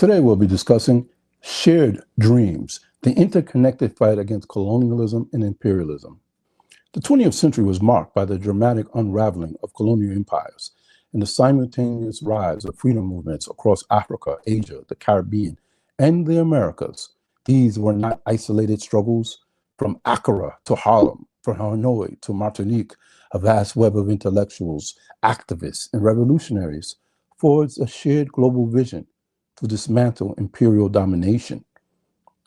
Today we'll be discussing shared dreams, the interconnected fight against colonialism and imperialism. The 20th century was marked by the dramatic unraveling of colonial empires and the simultaneous rise of freedom movements across Africa, Asia, the Caribbean, and the Americas. These were not isolated struggles. From Accra to Harlem, from Hanoi to Martinique, a vast web of intellectuals, activists, and revolutionaries forged a shared global vision to dismantle imperial domination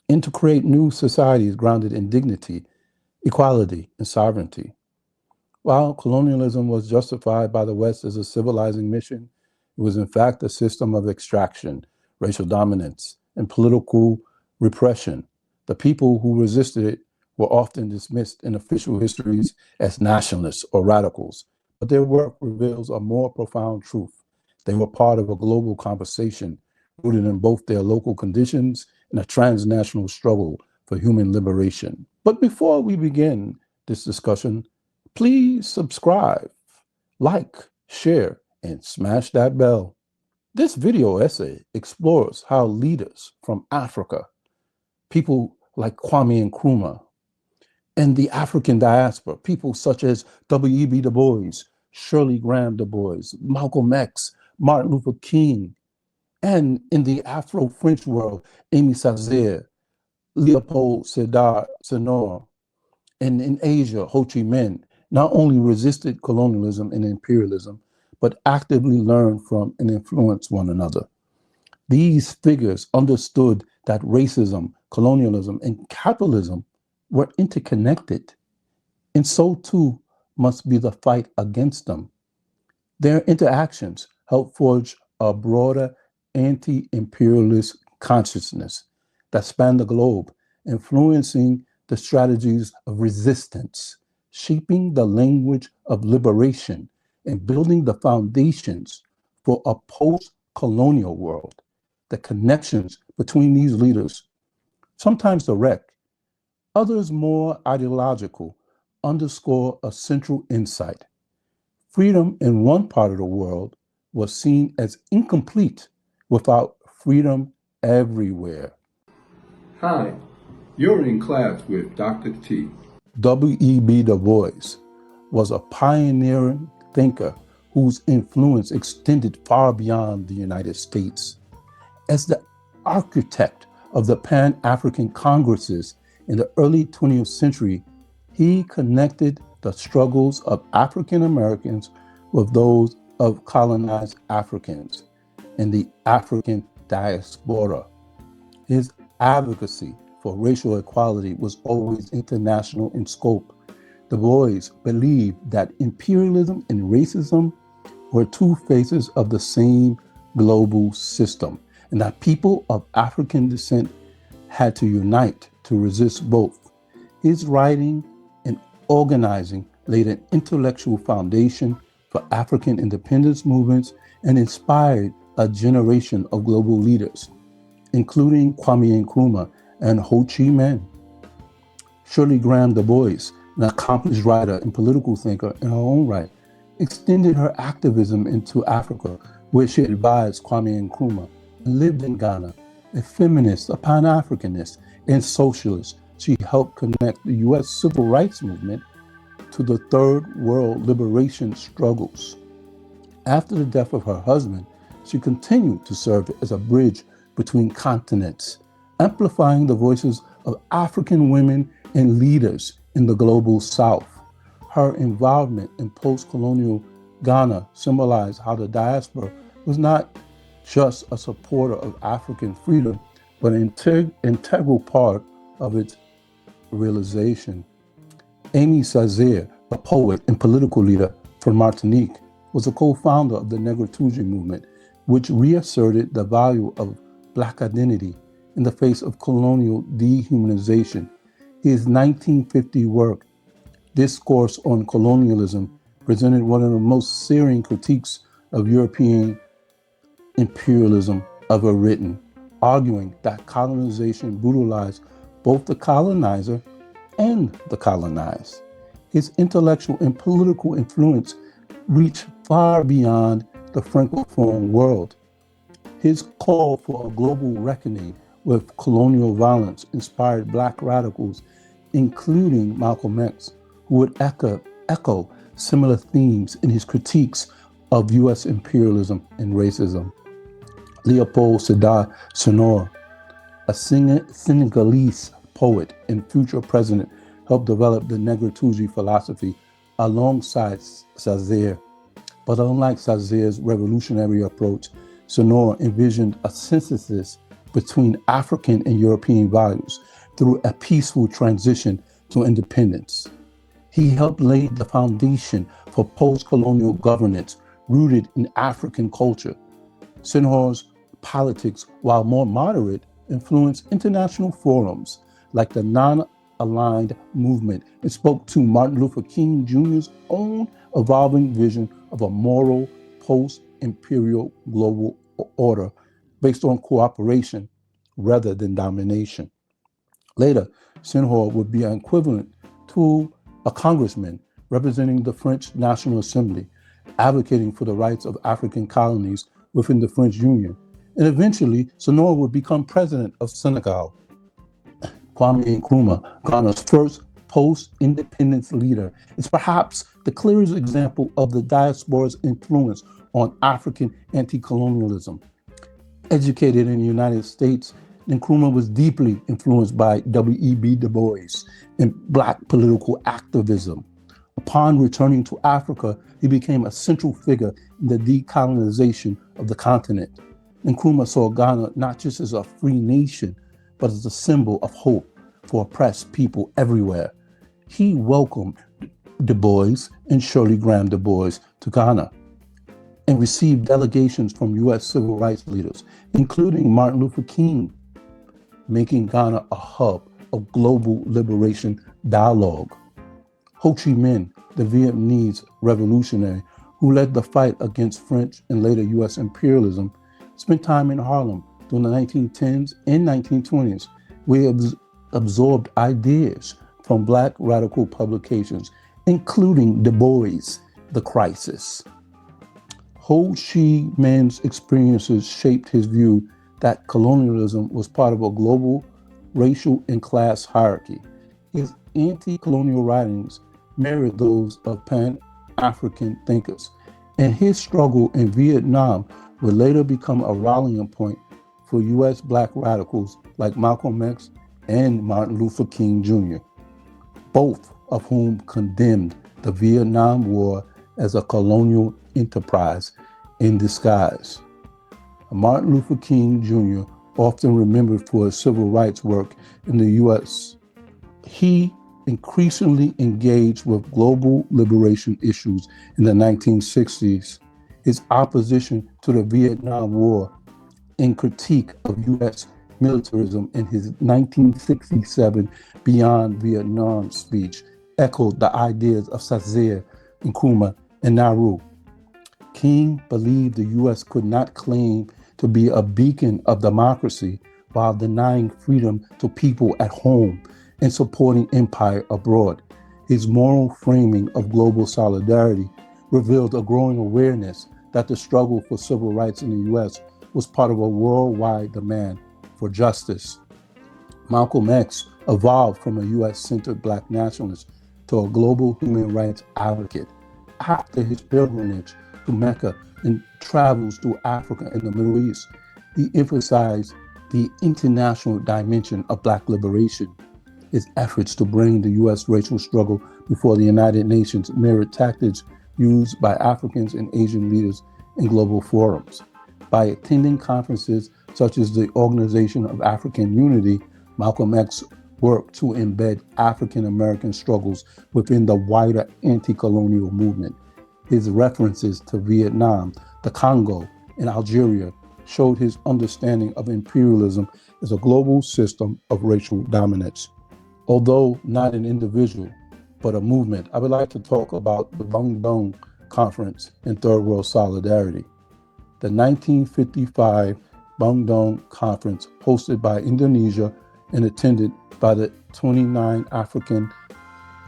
and to create new societies grounded in dignity, equality, and sovereignty. While colonialism was justified by the West as a civilizing mission, it was in fact a system of extraction, racial dominance, and political repression. The people who resisted it were often dismissed in official histories as nationalists or radicals, but their work reveals a more profound truth. They were part of a global conversation rooted in both their local conditions and a transnational struggle for human liberation. But before we begin this discussion, please subscribe, like, share, and smash that bell. This video essay explores how leaders from Africa, people like Kwame Nkrumah, and the African diaspora, people such as W.E.B. Du Bois, Shirley Graham Du Bois, Malcolm X, Martin Luther King, and in the Afro-French world, Aimé Césaire, Leopold Sédar Senghor, and in Asia, Ho Chi Minh, not only resisted colonialism and imperialism, but actively learned from and influenced one another. These figures understood that racism, colonialism, and capitalism were interconnected, and so too must be the fight against them. Their interactions helped forge a broader anti-imperialist consciousness that spanned the globe, influencing the strategies of resistance, shaping the language of liberation, and building the foundations for a post-colonial world. The connections between these leaders, sometimes direct, others more ideological, underscore a central insight. Freedom in one part of the world was seen as incomplete without freedom everywhere. Hi, you're in class with Dr. T. W.E.B. Du Bois was a pioneering thinker whose influence extended far beyond the United States. As the architect of the Pan-African Congresses in the early 20th century, he connected the struggles of African Americans with those of colonized Africans in the African diaspora. His advocacy for racial equality was always international in scope. Du Bois believed that imperialism and racism were two faces of the same global system, and that people of African descent had to unite to resist both. His writing and organizing laid an intellectual foundation for African independence movements and inspired a generation of global leaders, including Kwame Nkrumah and Ho Chi Minh. Shirley Graham Du Bois, an accomplished writer and political thinker in her own right, extended her activism into Africa, where she advised Kwame Nkrumah and lived in Ghana. A feminist, a Pan-Africanist, and socialist, she helped connect the U.S. civil rights movement to the Third World liberation struggles. After the death of her husband, she continued to serve as a bridge between continents, amplifying the voices of African women and leaders in the global South. Her involvement in post-colonial Ghana symbolized how the diaspora was not just a supporter of African freedom, but an integral part of its realization. Aimé Césaire, a poet and political leader from Martinique, was a co-founder of the Negritude movement, which reasserted the value of Black identity in the face of colonial dehumanization. His 1950 work, Discourse on Colonialism, presented one of the most searing critiques of European imperialism ever written, arguing that colonization brutalized both the colonizer and the colonized. His intellectual and political influence reached far beyond the Francophone world. His call for a global reckoning with colonial violence inspired Black radicals, including Malcolm X, who would echo similar themes in his critiques of U.S. imperialism and racism. Leopold Sedar Senghor, a Senegalese poet and future president, helped develop the Negritude philosophy alongside Césaire. But unlike Césaire's revolutionary approach, Senghor envisioned a synthesis between African and European values through a peaceful transition to independence. He helped lay the foundation for post-colonial governance rooted in African culture. Senghor's politics, while more moderate, influenced international forums like the Non-Aligned Movement and spoke to Martin Luther King Jr.'s own evolving vision of a moral post-imperial global order based on cooperation rather than domination. Later, Senghor would be an equivalent to a congressman representing the French National Assembly, advocating for the rights of African colonies within the French Union. And eventually, Senghor would become president of Senegal. Kwame Nkrumah, Ghana's first post-independence leader, is perhaps the clearest example of the diaspora's influence on African anti-colonialism. Educated in the United States, Nkrumah was deeply influenced by W.E.B. Du Bois and Black political activism. Upon returning to Africa, he became a central figure in the decolonization of the continent. Nkrumah saw Ghana not just as a free nation, but as a symbol of hope for oppressed people everywhere. He welcomed Du Bois and Shirley Graham Du Bois to Ghana and received delegations from U.S. civil rights leaders, including Martin Luther King, making Ghana a hub of global liberation dialogue. Ho Chi Minh, the Vietnamese revolutionary who led the fight against French and later U.S. imperialism, spent time in Harlem during the 1910s and 1920s, where he absorbed ideas from Black radical publications, including Du Bois' The Crisis. Ho Chi Minh's experiences shaped his view that colonialism was part of a global racial and class hierarchy. His anti-colonial writings mirrored those of Pan-African thinkers, and his struggle in Vietnam would later become a rallying point for U.S. Black radicals like Malcolm X and Martin Luther King Jr., both of whom condemned the Vietnam War as a colonial enterprise in disguise. Martin Luther King Jr., often remembered for his civil rights work in the U.S., he increasingly engaged with global liberation issues in the 1960s. His opposition to the Vietnam War and critique of U.S. militarism in his 1967 Beyond Vietnam speech echoed the ideas of Césaire, Nkrumah, and Nehru. King believed the U.S. could not claim to be a beacon of democracy while denying freedom to people at home and supporting empire abroad. His moral framing of global solidarity revealed a growing awareness that the struggle for civil rights in the U.S. was part of a worldwide demand for justice. Malcolm X evolved from a U.S.-centered Black nationalist to a global human rights advocate. After his pilgrimage to Mecca and travels through Africa and the Middle East, he emphasized the international dimension of Black liberation. His efforts to bring the U.S. racial struggle before the United Nations mirrored tactics used by Africans and Asian leaders in global forums. By attending conferences such as the Organization of African Unity, Malcolm X worked to embed African American struggles within the wider anti-colonial movement. His references to Vietnam, the Congo, and Algeria showed his understanding of imperialism as a global system of racial dominance. Although not an individual, but a movement, I would like to talk about the Bandung Conference and Third World Solidarity. The 1955 Bandung Conference, hosted by Indonesia and attended by the 29 African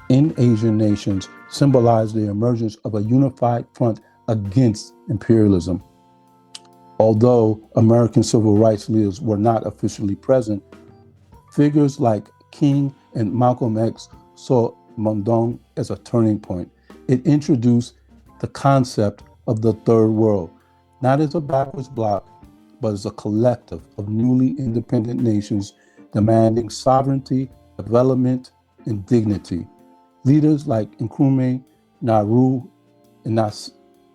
and Asian nations, symbolized the emergence of a unified front against imperialism. Although American civil rights leaders were not officially present, figures like King and Malcolm X saw Bandung as a turning point. It introduced the concept of the third world, not as a backwards bloc, but as a collective of newly independent nations demanding sovereignty, development, and dignity. Leaders like Nkrumah, Nahru, and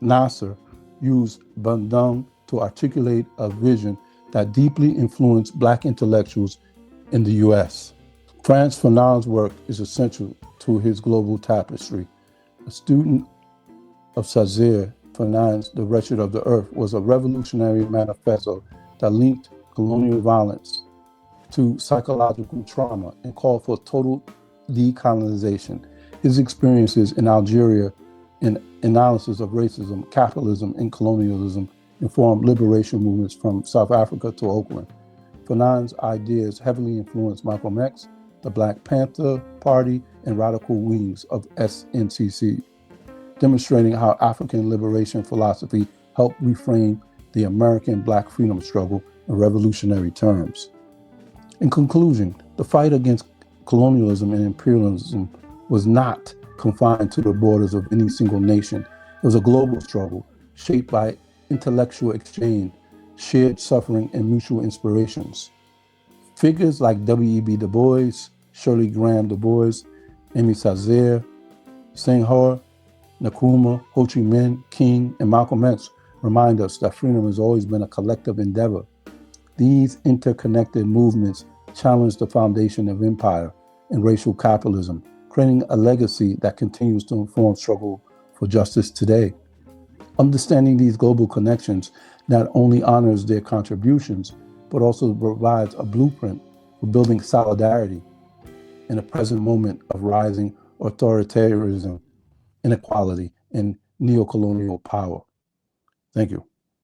Nasser used Bandung to articulate a vision that deeply influenced Black intellectuals in the US. Frantz Fanon's work is essential to his global tapestry. A student of Césaire Fanon's The Wretched of the Earth was a revolutionary manifesto that linked colonial violence to psychological trauma and called for total decolonization. His experiences in Algeria and analysis of racism, capitalism, and colonialism informed liberation movements from South Africa to Oakland. Fanon's ideas heavily influenced Malcolm X, the Black Panther Party, and radical wings of SNCC, demonstrating how African liberation philosophy helped reframe the American Black freedom struggle in revolutionary terms. In conclusion, the fight against colonialism and imperialism was not confined to the borders of any single nation. It was a global struggle shaped by intellectual exchange, shared suffering, and mutual inspirations. Figures like W.E.B. Du Bois, Shirley Graham Du Bois, Aimé Césaire, Senghor, Nkrumah, Ho Chi Minh, King, and Malcolm X remind us that freedom has always been a collective endeavor. These interconnected movements challenge the foundation of empire and racial capitalism, creating a legacy that continues to inform struggle for justice today. Understanding these global connections not only honors their contributions, but also provides a blueprint for building solidarity in the present moment of rising authoritarianism, inequality, and neocolonial power. Thank you.